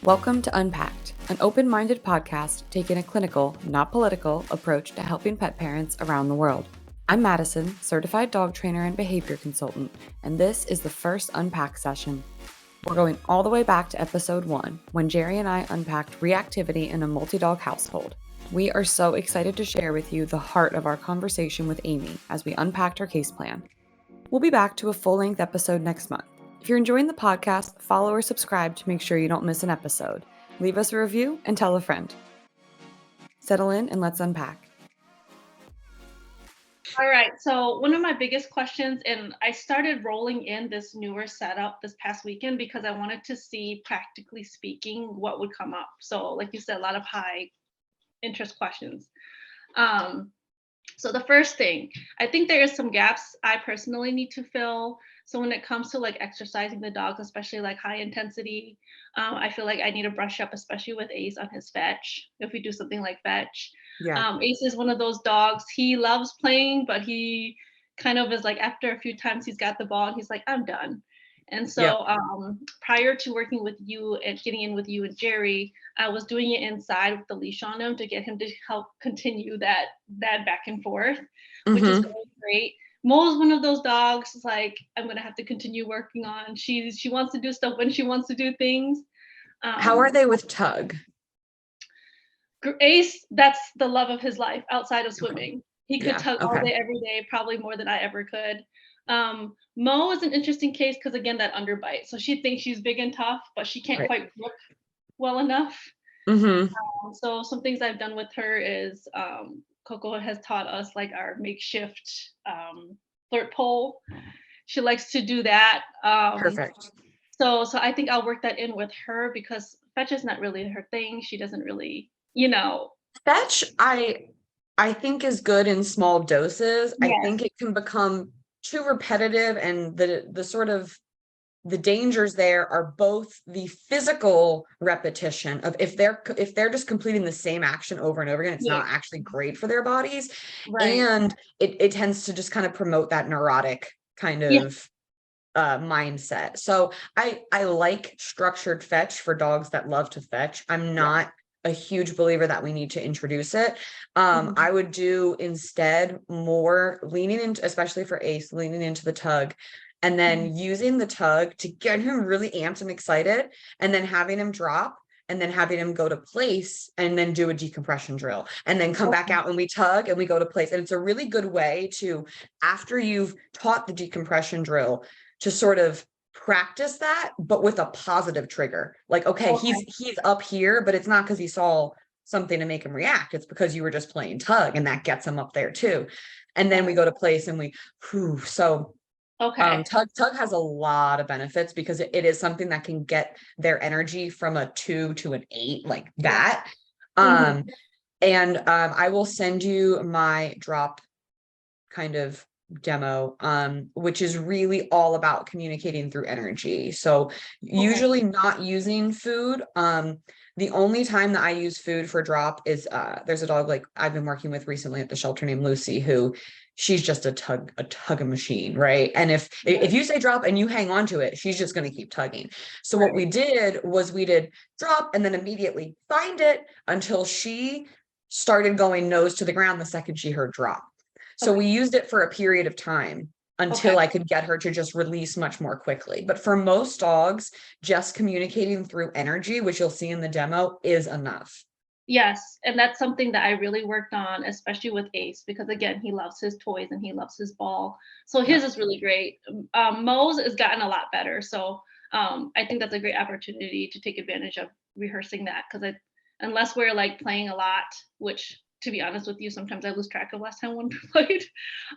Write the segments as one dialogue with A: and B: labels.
A: Welcome to unPACKed, an open-minded podcast taking a clinical, not political, approach to helping pet parents around the world. I'm Mattison, certified dog trainer and behavior consultant, and this is the first unPACK session. We're going all the way back to episode 1, when Jerri and I unpacked reactivity in a multi-dog household. We are so excited to share with you the heart of our conversation with Amy as we unpacked her case plan. We'll be back to a full-length episode next month. If you're enjoying the podcast, follow or subscribe to make sure you don't miss an episode. Leave us a review and tell a friend. Settle in and let's unpack.
B: All right, so one of my biggest questions, and I started rolling in this newer setup this past weekend because I wanted to see, practically speaking, what would come up. So like you said, a lot of high interest questions. So the first thing, I think there is some gaps I personally need to fill. So when it comes to like exercising the dogs, especially like high intensity, I feel like I need to brush up, especially with Ace on his fetch. If we do something like fetch, Ace is one of those dogs. He loves playing, but he kind of is like, after a few times he's got the ball and he's like, I'm done. And so prior to working with you and getting in with you and Jerri, I was doing it inside with the leash on him to get him to help continue that back and forth, which is really great. Mo is one of those dogs, like, I'm gonna have to continue working on. She wants to do stuff when she wants to do things.
C: How are they with Tug?
B: Ace, that's the love of his life outside of swimming. He could tug all
C: Okay.
B: day, every day, probably more than I ever could. Mo is an interesting case because, again, that underbite. So she thinks she's big and tough, but she can't quite grip well enough. So some things I've done with her is Coco has taught us like our makeshift flirt pole. She likes to do that.
C: Perfect.
B: So I think I'll work that in with her because fetch is not really her thing. She doesn't really,
C: Fetch, I think is good in small doses.
B: Yes.
C: I think it can become too repetitive, and the sort of the dangers there are both the physical repetition of if they're just completing the same action over and over again, it's not actually great for their bodies. And it tends to just kind of promote that neurotic kind of mindset. So I like structured fetch for dogs that love to fetch. I'm not a huge believer that we need to introduce it. I would do instead more leaning into, especially for Ace, leaning into the tug, and then using the tug to get him really amped and excited, and then having him drop, and then having him go to place, and then do a decompression drill, and then come back out and we tug and we go to place. And it's a really good way to, after you've taught the decompression drill, to sort of practice that, but with a positive trigger. Like, okay, he's up here, but it's not because he saw something to make him react. It's because you were just playing tug, and that gets him up there too. And then we go to place and we, tug has a lot of benefits because it is something that can get their energy from a 2 to an 8, like that. And I will send you my drop kind of demo, which is really all about communicating through energy. So usually not using food. The only time that I use food for drop is there's a dog like I've been working with recently at the shelter named Lucy, who she's just a tug machine, right? And if you say drop and you hang on to it, she's just going to keep tugging. So what we did was we did drop and then immediately find it until she started going nose to the ground the second she heard drop. So we used it for a period of time until I could get her to just release much more quickly. But for most dogs, just communicating through energy, which you'll see in the demo, is enough.
B: Yes, and that's something that I really worked on, especially with Ace, because again, he loves his toys and he loves his ball. So his is really great. Mo's has gotten a lot better. So I think that's a great opportunity to take advantage of rehearsing that, because unless we're like playing a lot, which, to be honest with you, sometimes I lose track of last time one played.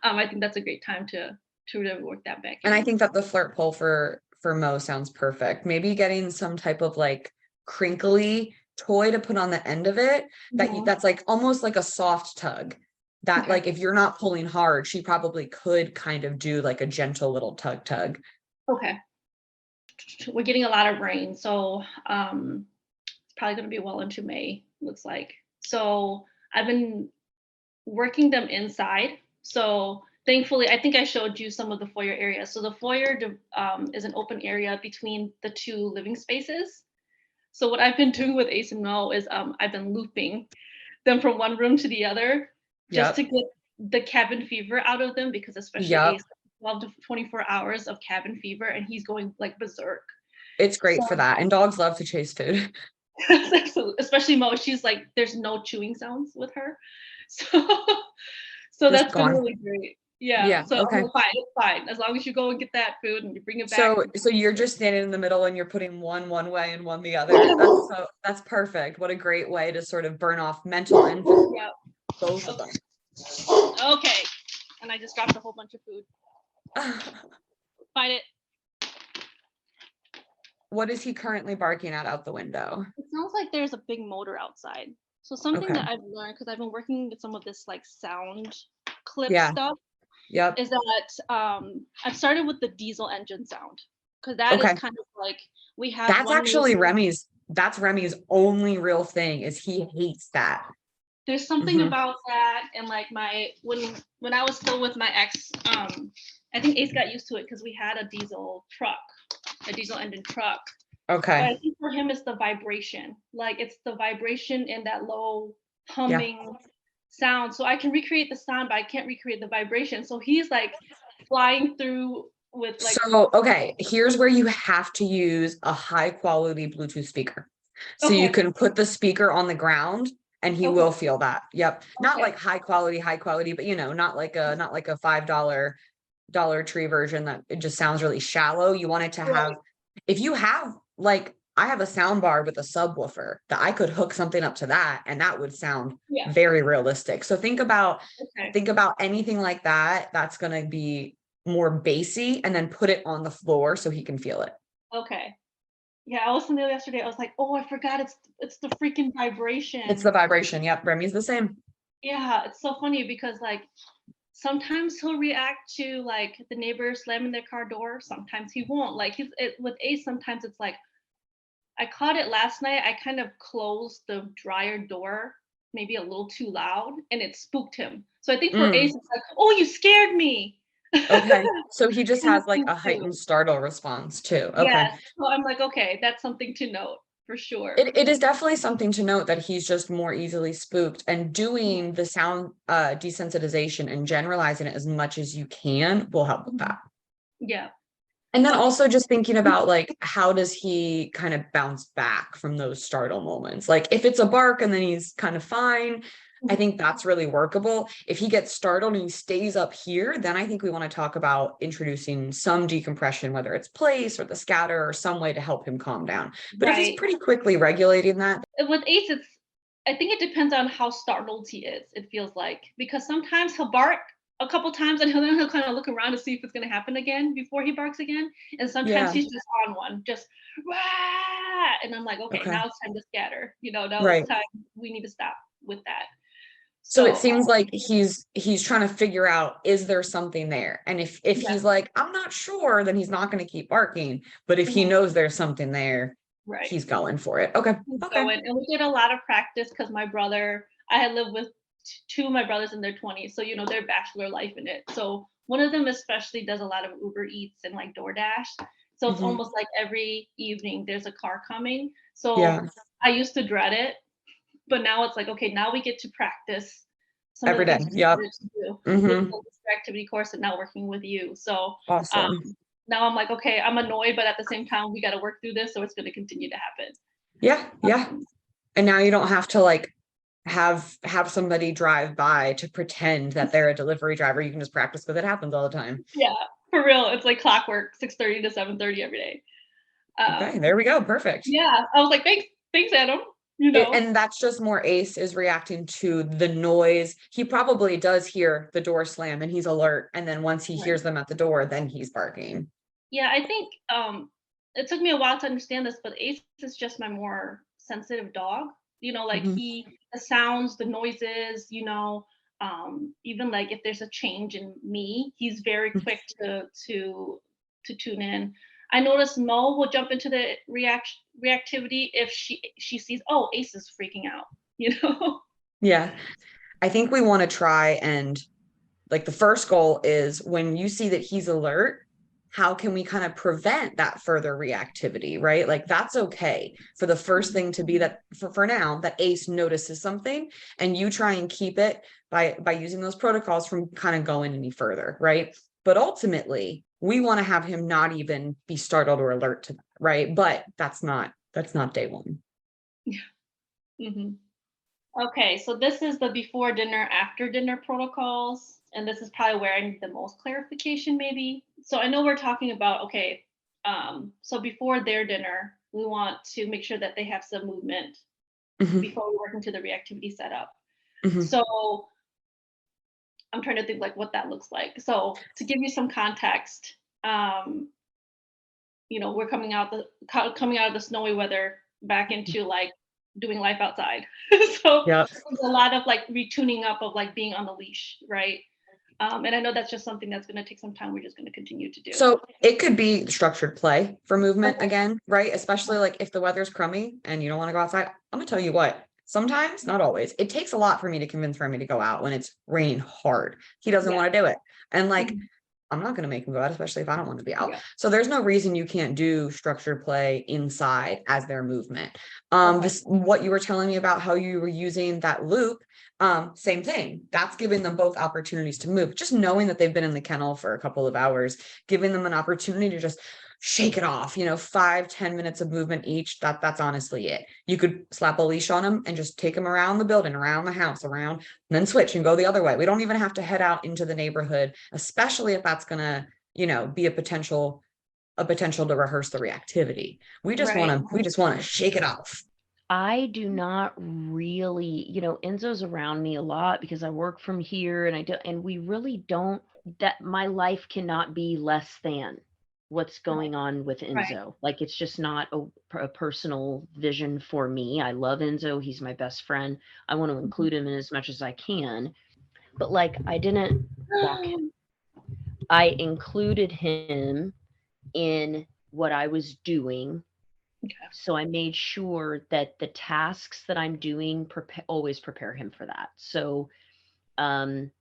B: I think that's a great time to really work that back.
C: And I think that the flirt pole for Mo sounds perfect. Maybe getting some type of like crinkly toy to put on the end of it that's like almost like a soft tug. That like if you're not pulling hard, she probably could kind of do like a gentle little tug.
B: Okay. We're getting a lot of rain, so it's probably going to be well into May, looks like. So I've been working them inside. So thankfully, I think I showed you some of the foyer areas. So the foyer is an open area between the 2 living spaces. So what I've been doing with Ace and Mo is I've been looping them from one room to the other just to get the cabin fever out of them, because especially Ace, 12 to 24 hours of cabin fever and he's going like berserk.
C: It's great
B: So,
C: for that. And dogs love to chase food.
B: especially Mo, she's like, there's no chewing sounds with her. So so
C: Just
B: that's been
C: gone.
B: really great. Yeah.
C: Yeah.
B: So
C: Okay.
B: I'm fine, it's fine. As long as you go and get that food and you bring it back.
C: So you're just standing in the middle and you're putting one way and one the other. That's perfect. What a great way to sort of burn off mental and physical, both of them.
B: Okay. And I just dropped a whole bunch of food. Find it.
C: What is he currently barking at out the window?
B: It sounds like there's a big motor outside. So something that I've learned, because I've been working with some of this like sound clip stuff, is that I've started with the diesel engine sound, because that is kind of like, we have
C: that's actually Remy's only real thing, is he hates that.
B: There's something about that, and like when I was still with my ex, I think Ace got used to it because we had a diesel engine truck.
C: Okay.
B: But I think for him it's the vibration. Like it's the vibration in that low humming sound. So I can recreate the sound, but I can't recreate the vibration. So he's like flying through with like.
C: So, okay, here's where you have to use a high quality Bluetooth speaker. So you can put the speaker on the ground and he will feel that. Yep. Not like high quality, but you know, not like a $5 Dollar Tree version that it just sounds really shallow. You want it to have, if you have like, I have a sound bar with a subwoofer that I could hook something up to that and that would sound very realistic. So think about anything like that that's going to be more bassy, and then put it on the floor so he can feel it.
B: Okay. Yeah, I was listening to it yesterday. I was like, oh, I forgot it's the freaking vibration.
C: It's the vibration. Yep. Remy's the same.
B: Yeah, it's so funny because like sometimes he'll react to like the neighbors slamming their car door. Sometimes he won't. Like with Ace, sometimes it's like, I caught it last night. I kind of closed the dryer door maybe a little too loud and it spooked him. So I think for Ace, it's like, oh, you scared me.
C: Okay. So he just has like a heightened startle response too. Okay.
B: Yeah. So I'm like, okay, that's something to note for sure.
C: It is definitely something to note that he's just more easily spooked, and doing the sound desensitization and generalizing it as much as you can will help with that.
B: Yeah.
C: And then also just thinking about like, how does he kind of bounce back from those startle moments? Like if it's a bark and then he's kind of fine, I think that's really workable. If he gets startled and he stays up here, then I think we want to talk about introducing some decompression, whether it's place or the scatter or some way to help him calm down. But if he's pretty quickly regulating that.
B: With Ace, I think it depends on how startled he is, it feels like, because sometimes he'll bark a couple times and then he'll kind of look around to see if it's going to happen again before he barks again. And sometimes he's just on one, just Wah! And I'm like, okay, now it's time to scatter. You know, now it's time, we need to stop with that.
C: So it seems like he's trying to figure out, is there something there? And if he's like, I'm not sure, then he's not going to keep barking. But if he knows there's something there, he's going for it. Okay.
B: And we did a lot of practice because I had lived with two of my brothers in their 20s. So, you know, their bachelor life in it. So one of them especially does a lot of Uber Eats and like DoorDash. So it's almost like every evening there's a car coming. So I used to dread it. But now it's like, okay, now we get to practice
C: every day. Yep.
B: With the Reactivity course and now working with you. So
C: awesome.
B: Now I'm like, okay, I'm annoyed, but at the same time, we got to work through this. So it's going to continue to happen.
C: Yeah. And now you don't have to like have somebody drive by to pretend that they're a delivery driver. You can just practice because it happens all the time.
B: Yeah, for real. It's like clockwork, 6:30 to 7:30 every day.
C: Okay, there we go. Perfect.
B: Yeah. I was like, thanks, Adam. You know,
C: and that's just more Ace is reacting to the noise. He probably does hear the door slam and he's alert. And then once he hears them at the door, then he's barking.
B: Yeah, I think it took me a while to understand this, but Ace is just my more sensitive dog. You know, like the sounds, the noises, you know, even like if there's a change in me, he's very quick to tune in. I noticed Mo will jump into the reactivity if she sees, oh, Ace is freaking out, you know?
C: Yeah. I think we want to try and like the first goal is when you see that he's alert, how can we kind of prevent that further reactivity, right? Like that's okay for the first thing to be that for now that Ace notices something and you try and keep it by using those protocols from kind of going any further, right? But ultimately, we want to have him not even be startled or alert to that, right? But that's not day one.
B: Mhm. Okay, so this is the before dinner, after dinner protocols, and this is probably where I need the most clarification, maybe. So I know we're talking about, okay, so before their dinner, we want to make sure that they have some movement
C: Mhm,
B: before we work into the reactivity setup.
C: mhm.
B: So I'm trying to think like what that looks like. So to give you some context, um, we're coming out of the snowy weather back into like doing life outside. So
C: Yeah.
B: there's a lot of like retuning up of like being on the leash, right? And I know that's just something that's going to take some time. We're just going to continue to do.
C: So it could be structured play for movement
B: Okay.
C: again, right? Especially like if the weather's crummy and you don't want to go outside. I'm gonna tell you what, sometimes, not always, it takes a lot for me to convince Remy to go out when it's raining hard. He doesn't
B: Yeah.
C: want to do it. And like,
B: Mhm.
C: I'm not going to make him go out, especially if I don't want to be out.
B: Yeah.
C: So there's no reason you can't do structured play inside as their movement.
B: Okay.
C: This what you were telling me about how you were using that loop. Same thing. That's giving them both opportunities to move. Just knowing that they've been in the kennel for a couple of hours, giving them an opportunity to just shake it off, 5-10 minutes of movement each. That's honestly it. You could slap a leash on them and just take them around the building, around the house, around, and then switch and go the other way. We don't even have to head out into the neighborhood, especially if that's gonna, be a potential to rehearse the reactivity.
B: Right.
C: We just want to shake it off.
D: I do not really, Enzo's around me a lot because I work from here and we really don't, that my life cannot be less than what's
B: Right.
D: going on with
B: Right.
D: Enzo. Like it's just not a personal vision for me. I love Enzo. He's my best friend. I want to
B: Mhm.
D: include him in as much as I can. But like I didn't walk him. I included him in what I was doing,
B: Okay.
D: so I made sure that the tasks that I'm doing always prepare him for that. So um,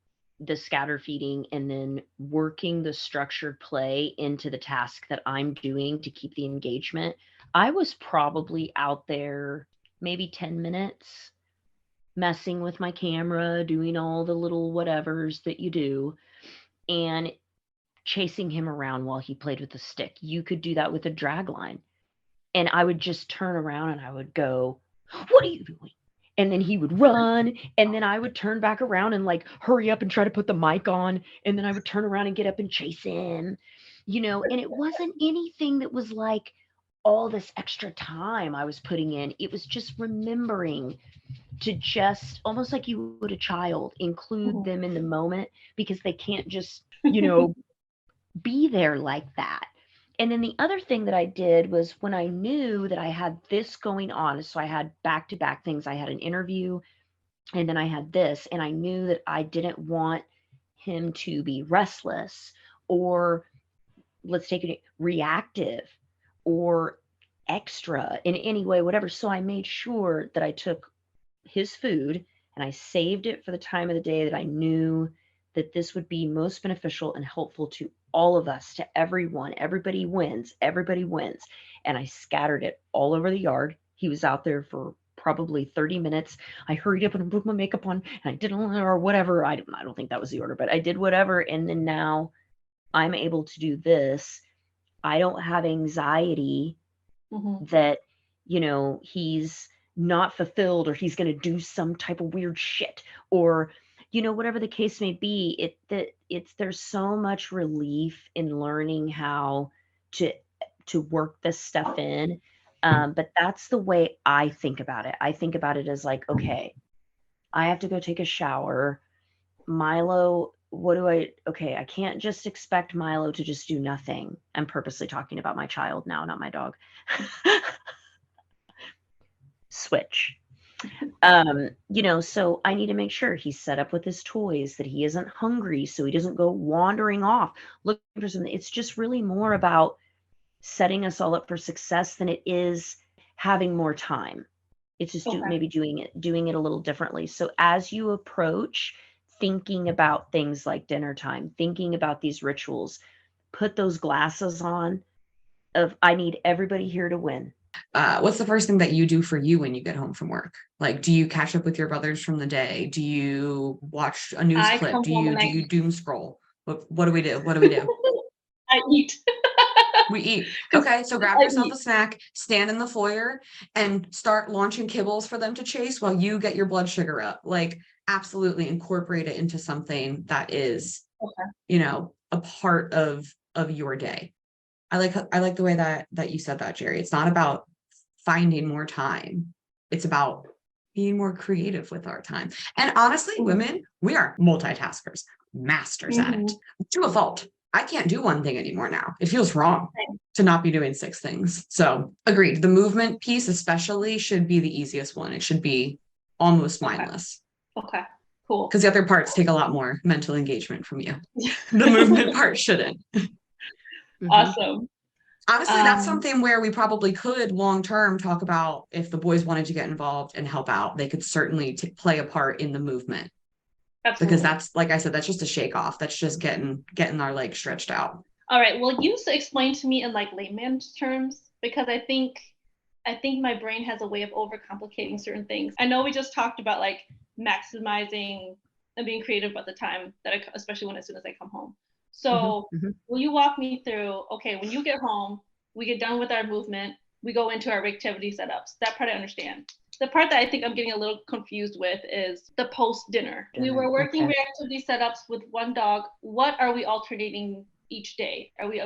D: the scatter feeding and then working the structured play into the task that I'm doing to keep the engagement. I was probably out there maybe 10 minutes messing with my camera, doing all the little whatevers that you do, and chasing him around while he played with the stick. You could do that with a drag line. And I would just turn around and I would go, "What are you doing?" And then he would run, and then I would turn back around and like hurry up and try to put the mic on, and then I would turn around and get up and chase him, and it wasn't anything that was like all this extra time I was putting in. It was just remembering to just almost like you would a child, include
B: Mhm.
D: them in the moment because they can't just, be there like that. And then the other thing that I did was when I knew that I had this going on, so I had back to back things. I had an interview and then I had this, and I knew that I didn't want him to be restless or, let's take it, reactive or extra in any way, whatever. So I made sure that I took his food and I saved it for the time of the day that I knew that this would be most beneficial and helpful to all of us, to everyone. Everybody wins. Everybody wins. And I scattered it all over the yard. He was out there for probably 30 minutes. I hurried up and put my makeup on and I did or whatever. I don't think that was the order, but I did whatever. And then now I'm able to do this. I don't have anxiety
B: Mhm.
D: that, he's not fulfilled or he's going to do some type of weird shit or, whatever the case may be. There's so much relief in learning how to work this stuff in. But that's the way I think about it. I think about it as like, okay, I have to go take a shower. Milo, okay, I can't just expect Milo to just do nothing. I'm purposely talking about my child now, not my dog. Switch. So I need to make sure he's set up with his toys, that he isn't hungry, so he doesn't go wandering off looking for something. It's just really more about setting us all up for success than it is having more time. It's just
B: Okay.
D: maybe doing it a little differently. So as you approach thinking about things like dinner time, thinking about these rituals, put those glasses on of I need everybody here to win.
C: What's the first thing that you do for you when you get home from work? Like, do you catch up with your brothers from the day? Do you watch a news
B: I
C: clip?
B: come home and
C: Do
B: I
C: you doom scroll? What do we do? What do we do?
B: I eat.
C: We eat.
B: 'Cause
C: Okay, so grab
B: I
C: yourself
B: eat.
C: a snack, stand in the foyer, and start launching kibbles for them to chase while you get your blood sugar up. Like, absolutely incorporate it into something that is,
B: Okay.
C: a part of your day. I like the way that you said that, Jerry. It's not about finding more time. It's about being more creative with our time. And honestly, women, we are multitaskers, masters at it, to a fault. I can't do one thing anymore now. It feels wrong to not be doing 6 things. So agreed. The movement piece especially should be the easiest one. It should be almost mindless.
B: Okay. Cool.
C: Because the other parts take a lot more mental engagement from you. The movement part shouldn't.
B: Awesome.
C: Honestly, that's something where we probably could long-term talk about if the boys wanted to get involved and help out, they could certainly play a part in the movement.
B: Absolutely.
C: Because that's, like I said, that's just a shake off. That's just getting our legs stretched out.
B: All right. Well, you explain to me in like layman's terms, because I think my brain has a way of overcomplicating certain things. I know we just talked about like maximizing and being creative about the time that especially as soon as I come home. So will you walk me through, okay, when you get home, we get done with our movement, we go into our reactivity setups. That part I understand. The part that I think I'm getting a little confused with is the post-dinner. We were working reactivity setups with one dog. What are we alternating each day? Are we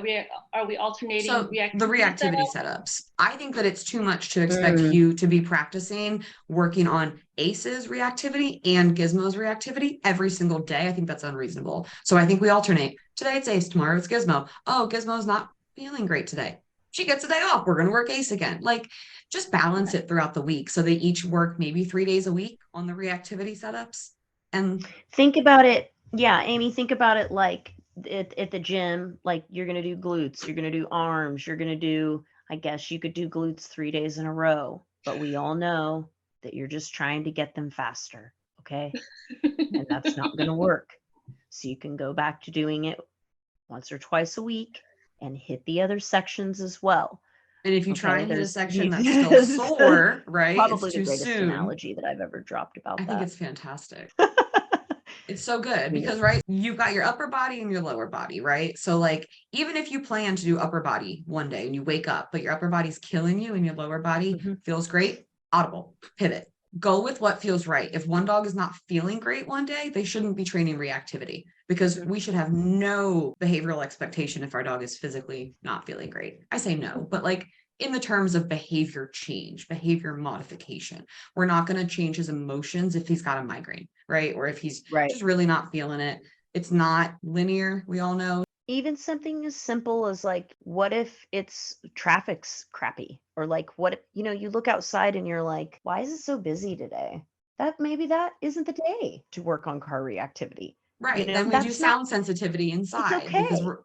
B: alternating
C: So
B: reactivity
C: the reactivity setups, I think that it's too much to expect you to be practicing working on Ace's reactivity and Gizmo's reactivity every single day. I think that's unreasonable. So I think we alternate. Today it's Ace, tomorrow it's Gizmo. Oh, Gizmo's not feeling great today. She gets a day off. We're going to work Ace again. Like, just balance it throughout the week. So they each work maybe 3 days a week on the reactivity setups. And
D: think about it. Yeah, Amy, think about it like at the gym, like you're going to do glutes, you're going to do arms, you're going to do, I guess you could do glutes 3 days in a row, but we all know that you're just trying to get them faster. Okay. And that's not going to work. So you can go back to doing it once or twice a week and hit the other sections as well.
C: And if you try and hit a section that's still sore, right?
D: Probably
C: it's too
D: the greatest
C: soon.
D: analogy that I've ever dropped about that.
C: I think it's fantastic. It's so good because, right, you've got your upper body and your lower body, right? So like, even if you plan to do upper body one day and you wake up, but your upper body's killing you and your lower body feels great, audible, pivot. Go with what feels right. If one dog is not feeling great one day, they shouldn't be training reactivity, because we should have no behavioral expectation if our dog is physically not feeling great. I say no, but like in the terms of behavior change, behavior modification, we're not going to change his emotions if he's got a migraine, right? Or if he's just really not feeling it. It's not linear. We all know.
D: Even something as simple as like, what if traffic's crappy? Or like, what if, you look outside and you're like, why is it so busy today? Maybe that isn't the day to work on car reactivity.
C: Right. Then we do sound sensitivity inside.
D: It's okay.
C: Because we're,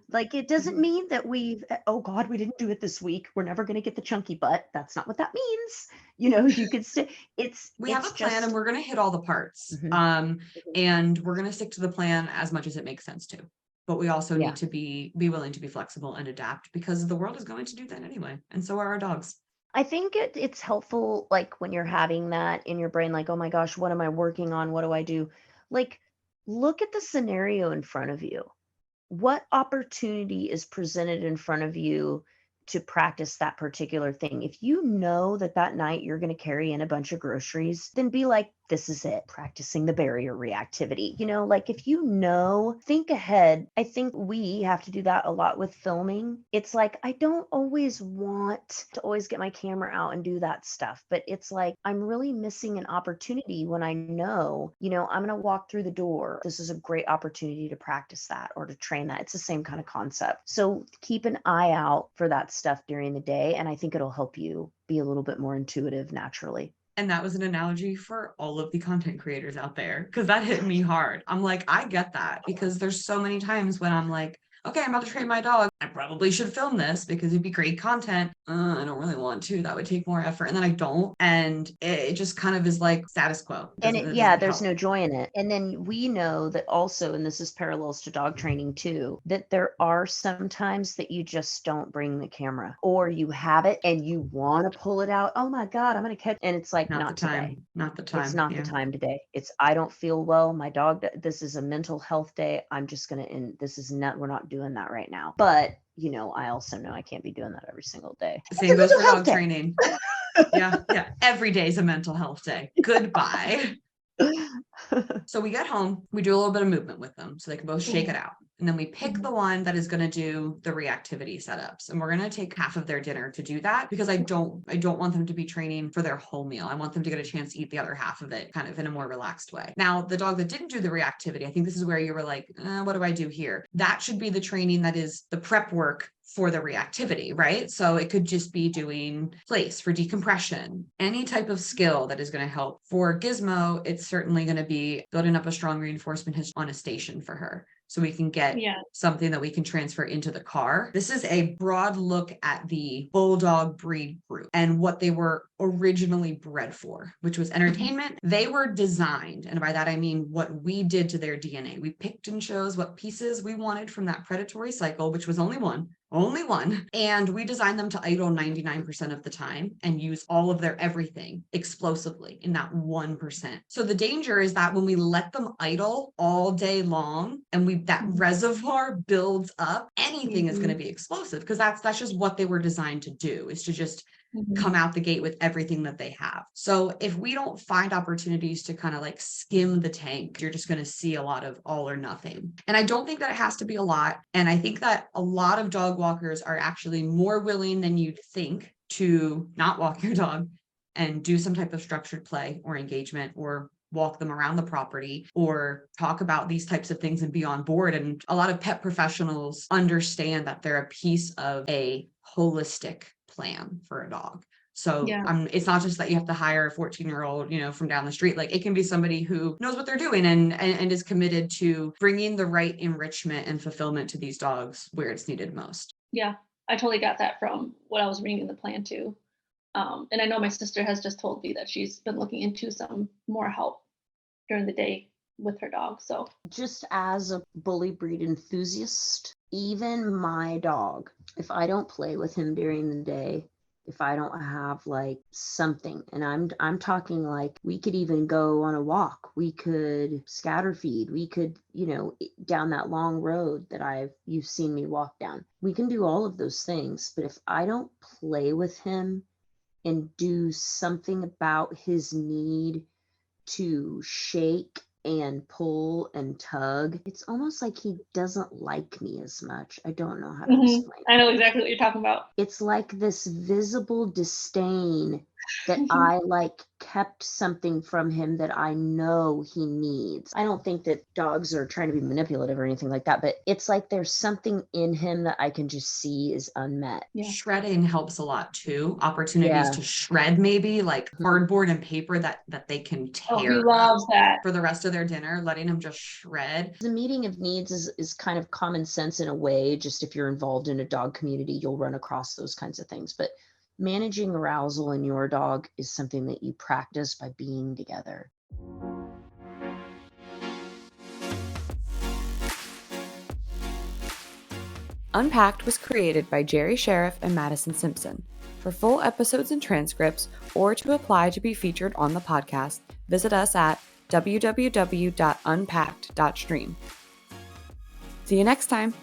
D: like it doesn't mean that we didn't do it this week, we're never going to get the chunky butt. That's not what that means. You could say
C: we have a plan and we're going to hit all the parts. And we're going to stick to the plan as much as it makes sense to. But we also need to be willing to be flexible and adapt, because the world is going to do that anyway. And so are our dogs.
D: I think it's helpful, like when you're having that in your brain, like, oh my gosh, what am I working on? What do I do? Like, look at the scenario in front of you. What opportunity is presented in front of you to practice that particular thing? If you know that night you're going to carry in a bunch of groceries, then be like, this is it, practicing the barrier reactivity. Like if think ahead. I think we have to do that a lot with filming. It's like, I don't always want to always get my camera out and do that stuff, but it's like, I'm really missing an opportunity when I know, I'm going to walk through the door. This is a great opportunity to practice that or to train that. It's the same kind of concept. So keep an eye out for that stuff during the day. And I think it'll help you be a little bit more intuitive naturally.
C: And that was an analogy for all of the content creators out there, because that hit me hard. I'm like, I get that, because there's so many times when I'm like, okay, I'm about to train my dog. I probably should film this because it'd be great content. I don't really want to. That would take more effort. And then I don't. And it just kind of is like status quo.
D: And
C: It
D: yeah,
C: doesn't
D: there's
C: help.
D: no joy in it. And then we know that also, and this is parallels to dog training too, that there are some times that you just don't bring the camera, or you have it and you want to pull it out. Oh my God, I'm going to catch. And it's like,
C: Not the
D: not today.
C: time. Not the time.
D: It's not
C: Yeah.
D: the time today. It's, I don't feel well. My dog, this is a mental health day. I'm just going to, and this is not, we're not doing that right now. But, you know, I also know I can't be doing that every single day.
C: Same goes for
D: mental health
C: dog
D: day.
C: training. Yeah. Every day is a mental health day. Goodbye. So we get home, we do a little bit of movement with them so they can both shake it out. And then we pick the one that is going to do the reactivity setups. And we're going to take half of their dinner to do that because I don't want them to be training for their whole meal. I want them to get a chance to eat the other half of it kind of in a more relaxed way. Now, the dog that didn't do the reactivity, I think this is where you were like, what do I do here? That should be the training that is the prep work for the reactivity, right? So it could just be doing place for decompression, any type of skill that is going to help. For Gizmo, it's certainly going to be building up a strong reinforcement history on a station for her. So we can get something that we can transfer into the car. This is a broad look at the bulldog breed group and what they were originally bred for, which was entertainment. They were designed, and by that I mean what we did to their DNA. We picked and chose what pieces we wanted from that predatory cycle, which was only one. And we designed them to idle 99% of the time and use all of their everything explosively in that 1%. So the danger is that when we let them idle all day long and that reservoir builds up, anything is going to be explosive because that's just what they were designed to do, is to just come out the gate with everything that they have. So if we don't find opportunities to kind of like skim the tank, you're just going to see a lot of all or nothing. And I don't think that it has to be a lot. And I think that a lot of dog walkers are actually more willing than you'd think to not walk your dog and do some type of structured play or engagement, or walk them around the property, or talk about these types of things and be on board. And a lot of pet professionals understand that they're a piece of a holistic plan for a dog. So it's not just that you have to hire a 14-year-old, from down the street. Like, it can be somebody who knows what they're doing and is committed to bringing the right enrichment and fulfillment to these dogs where it's needed most.
B: Yeah, I totally got that from what I was reading in the plan too. And I know my sister has just told me that she's been looking into some more help during the day with her dog. So
D: just as a bully breed enthusiast, even my dog, if I don't play with him during the day, if I don't have like something, and I'm talking like we could even go on a walk, we could scatter feed, we could, down that long road that you've seen me walk down. We can do all of those things, but if I don't play with him and do something about his need to shake and pull and tug, it's almost like he doesn't like me as much. I don't know how to explain.
B: I know exactly what you're talking about.
D: It's like this visible disdain that I kept something from him that I know he needs. I don't think that dogs are trying to be manipulative or anything like that, but it's like there's something in him that I can just see is unmet.
B: Yeah.
C: Shredding helps a lot too. Opportunities to shred, maybe like cardboard and paper that they can tear.
B: Oh, he loves that.
C: For the rest of their dinner, letting him just shred.
D: The meeting of needs is kind of common sense in a way. Just if you're involved in a dog community, you'll run across those kinds of things. But managing arousal in your dog is something that you practice by being together.
A: Unpacked was created by Jerri Sheriff and Mattison Simpson. For full episodes and transcripts, or to apply to be featured on the podcast, visit us at www.unpacked.stream. See you next time.